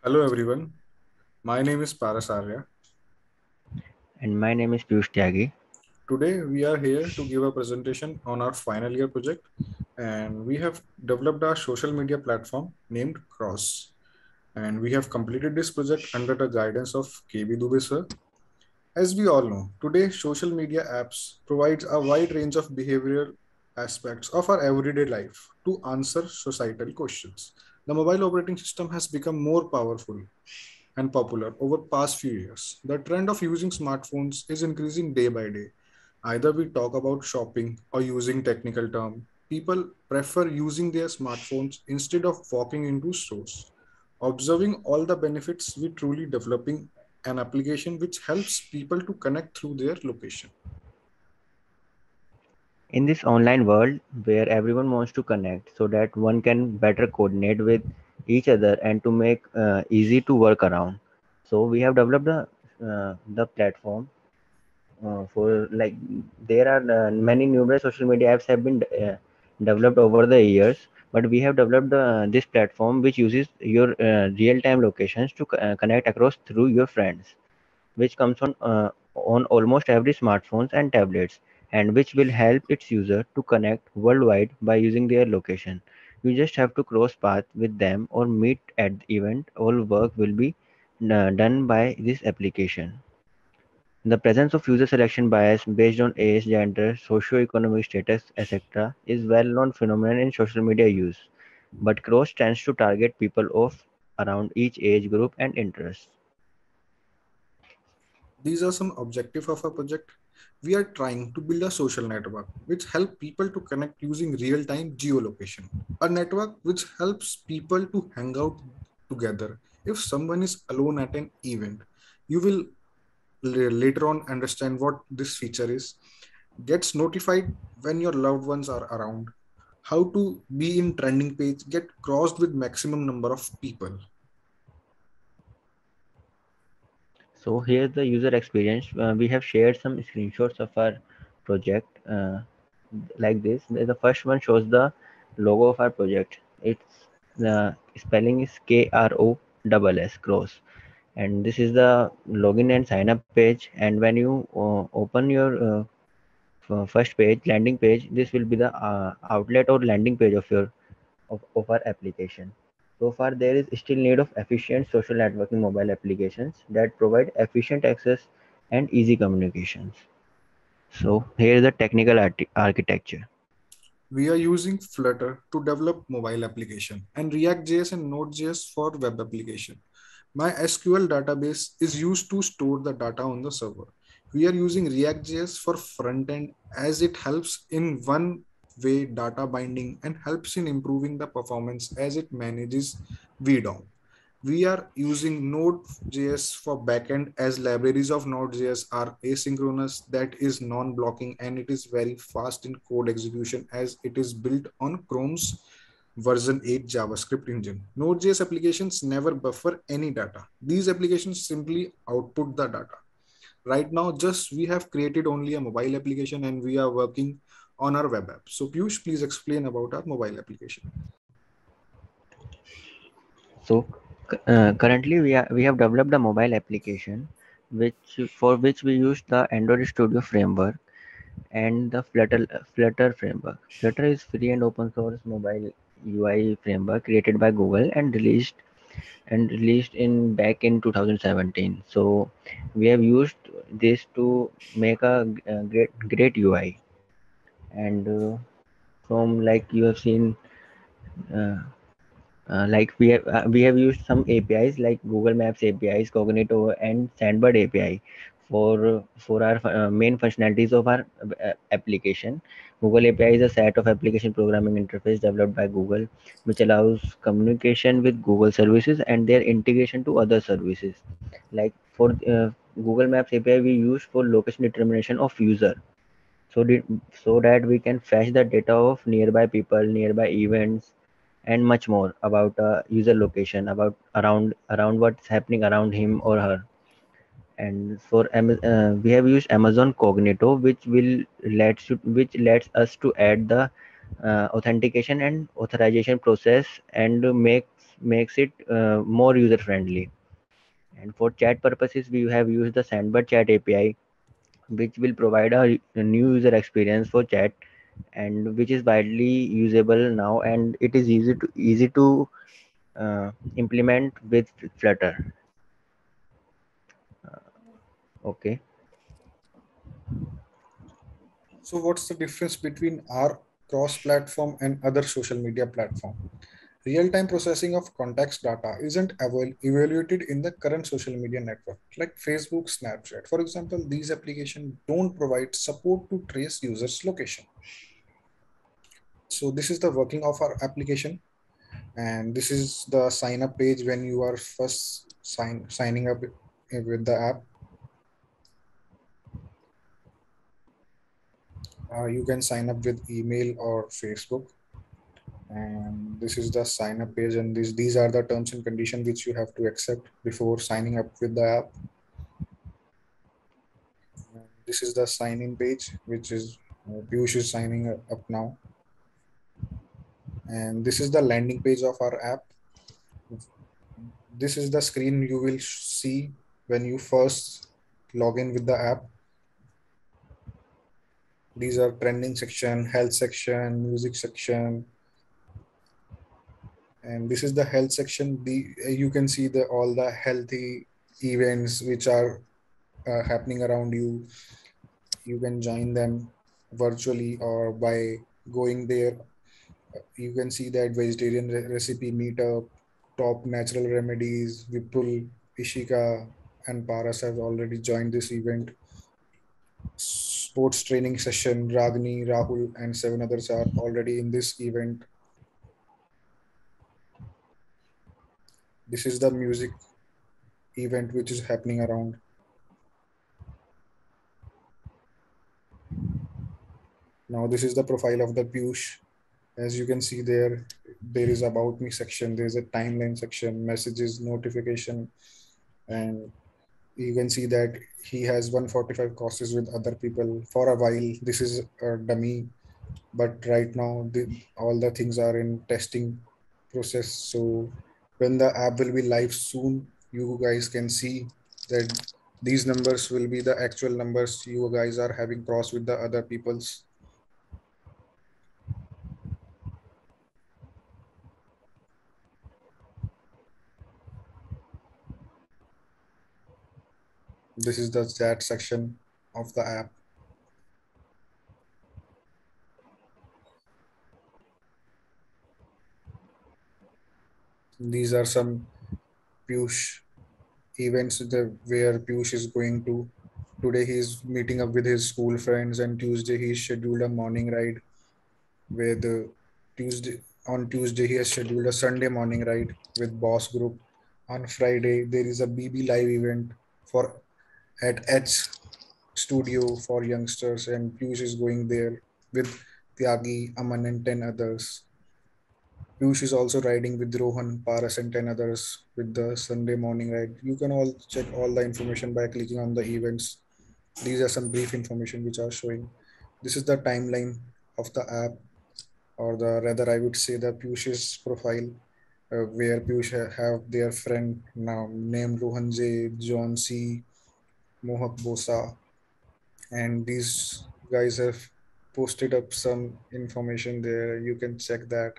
Hello everyone, my name is Parasarya. And my name is Piyush Tyagi. Today we are here to give a presentation on our final year project, and we have developed a social media platform named Cross. And we have completed this project under the guidance of KB Dubey sir. As we all know, today social media apps provides a wide range of behavioral aspects of our everyday life to answer societal questions. The mobile operating system has become more powerful and popular over past few years. The trend of using smartphones is increasing day by day. Either we talk about shopping or using technical term, people prefer using their smartphones instead of walking into stores. Observing all the benefits, we truly developing an application which helps people to connect through their location. In this online world where everyone wants to connect so that one can better coordinate with each other and to make easy to work around. So we have developed the platform for like there are many numerous social media apps have been developed over the years, but we have developed this platform which uses your real time locations to connect across through your friends, which comes on almost every smartphones and tablets, and which will help its user to connect worldwide by using their location. You just have to cross path with them or meet at the event. All work will be done by this application. The presence of user selection bias based on age, gender, socio-economic status, etc. is well-known phenomenon in social media use, but Cross tends to target people of around each age group and interests. These are some objectives of our project. We are trying to build a social network which help people to connect using real-time geolocation. A network which helps people to hang out together. If someone is alone at an event, you will later on understand what this feature is. Gets notified when your loved ones are around. How to be in trending page, get crossed with maximum number of people. So here's the user experience. We have shared some screenshots of our project like this. The first one shows the logo of our project. It's the spelling is KROSS Cross, and this is the login and sign up page. And when you open your first page, landing page, this will be the outlet or landing page of your of our application. So far, there is still need of efficient social networking mobile applications that provide efficient access and easy communications. So here is the technical architecture. We are using Flutter to develop mobile application and React.js and Node.js for web application. My SQL database is used to store the data on the server. We are using React.js for front end as it helps in one way data binding and helps in improving the performance as it manages VDOM. We are using Node.js for backend as libraries of Node.js are asynchronous, that is non-blocking, and it is very fast in code execution as it is built on Chrome's version 8 JavaScript engine. Node.js applications never buffer any data. These applications simply output the data. Right now, just we have created only a mobile application and we are working on our web app. So Piyush, please explain about our mobile application. So currently we have developed a mobile application which for which we use the Android Studio framework and the Flutter framework. Flutter is free and open source mobile UI framework created by Google and released in back in 2017. So we have used this to make a, great UI, and from like you have seen uh, like we have used some APIs like Google Maps APIs, Cognito, and Sandbird API for our main functionalities of our application. Google API is a set of application programming interface developed by Google, which allows communication with Google services and their integration to other services. Like for Google Maps API, we use for location determination of user, so that we can fetch the data of nearby people, nearby events, and much more about user location, about around what's happening around him or her. And we have used Amazon Cognito, which lets us to add the authentication and authorization process and makes makes it more user friendly. And for chat purposes, we have used the Sandbird Chat API, which will provide a new user experience for chat, and which is widely usable now, and it is easy to implement with Flutter. Okay. So what's the difference between our cross-platform and other social media platform? Real-time processing of context data isn't evaluated in the current social media network, like Facebook, Snapchat. For example, these applications don't provide support to trace users' location. So this is the working of our application, and this is the sign up page when you are first signing up with the app. You can sign up with email or Facebook, and this is the sign up page, and these are the terms and conditions which you have to accept before signing up with the app. This is the sign in page, which is Piyush is signing up now, and this is the landing page of our app. This is the screen you will see when you first log in with the app. These are trending section, health section, music section, and this is the health section. The You can see the all the healthy events which are happening around you. You can join them virtually or by going there. You can see that vegetarian recipe meetup, top natural remedies, Vipul, Ishika, and Paras have already joined this event. Sports training session, Ragini, Rahul, and seven others are already in this event. This is the music event which is happening around. Now this is the profile of the Piyush. As you can see there, there is about me section, there is a timeline section, messages, notification, and you can see that he has 145 courses with other people. For a while, this is a dummy, but right now all the things are in testing process. So when the app will be live soon, you guys can see that these numbers will be the actual numbers you guys are having crossed with the other people's. This is the chat section of the app. These are some Piyush events where Piyush is going to. Today he is meeting up with his school friends, and Tuesday he scheduled a morning ride with Tuesday. On Tuesday he has scheduled a Sunday morning ride with Boss Group. On Friday there is a BB Live event for at H Studio for youngsters, and Piyush is going there with Tyagi, Aman, and 10 others. Piyush is also riding with Rohan, Paras, and 10 others with the Sunday morning ride. You can all check all the information by clicking on the events. These are some brief information which are showing. This is the timeline of the app, or the rather I would say the Piyush's profile, where Piyush have their friend now named Rohan J, John C, Mohak Bosa, and these guys have posted up some information there. You can check that.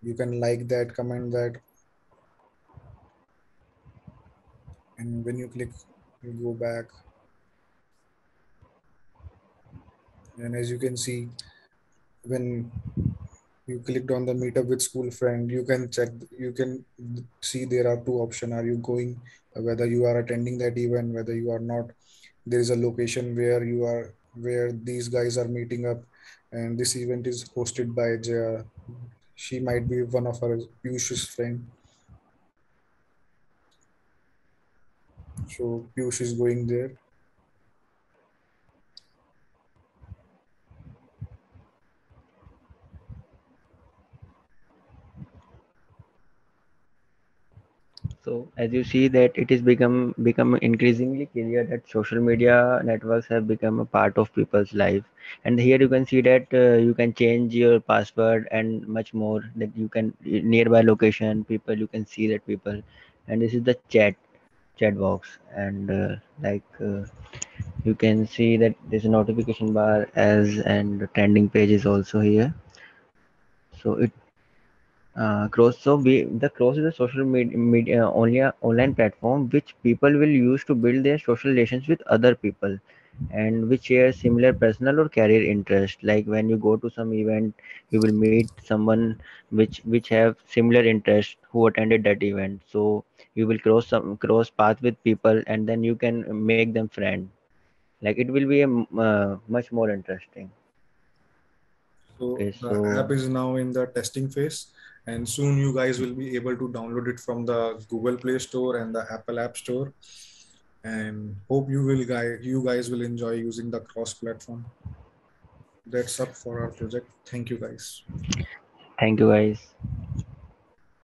You can like that, comment that, and when you click, you go back, and as you can see, when you clicked on the meetup with school friend, you can check, you can see there are two options. Are you going, whether you are attending that event, whether you are not. There is a location where you are, where these guys are meeting up, and this event is hosted by Jaya. She might be one of her Piyush's friend. So Piyush is going there. So as you see that it is become increasingly clear that social media networks have become a part of people's life, and here you can see that you can change your password and much more. That you can nearby location people, you can see that people, and this is the chat box, and you can see that there's a notification bar as and trending page is also here. So it Cross. So the Cross is a social media only online platform which people will use to build their social relations with other people, and which share similar personal or career interest. Like when you go to some event, you will meet someone which have similar interest who attended that event. So you will cross path with people, and then you can make them friend. Like it will be much more interesting. So Okay, the so app is now in the testing phase, and soon you guys will be able to download it from the Google Play Store and the Apple App Store. And hope you guys will enjoy using the cross platform. That's up for our project. Thank you guys. thank you guys.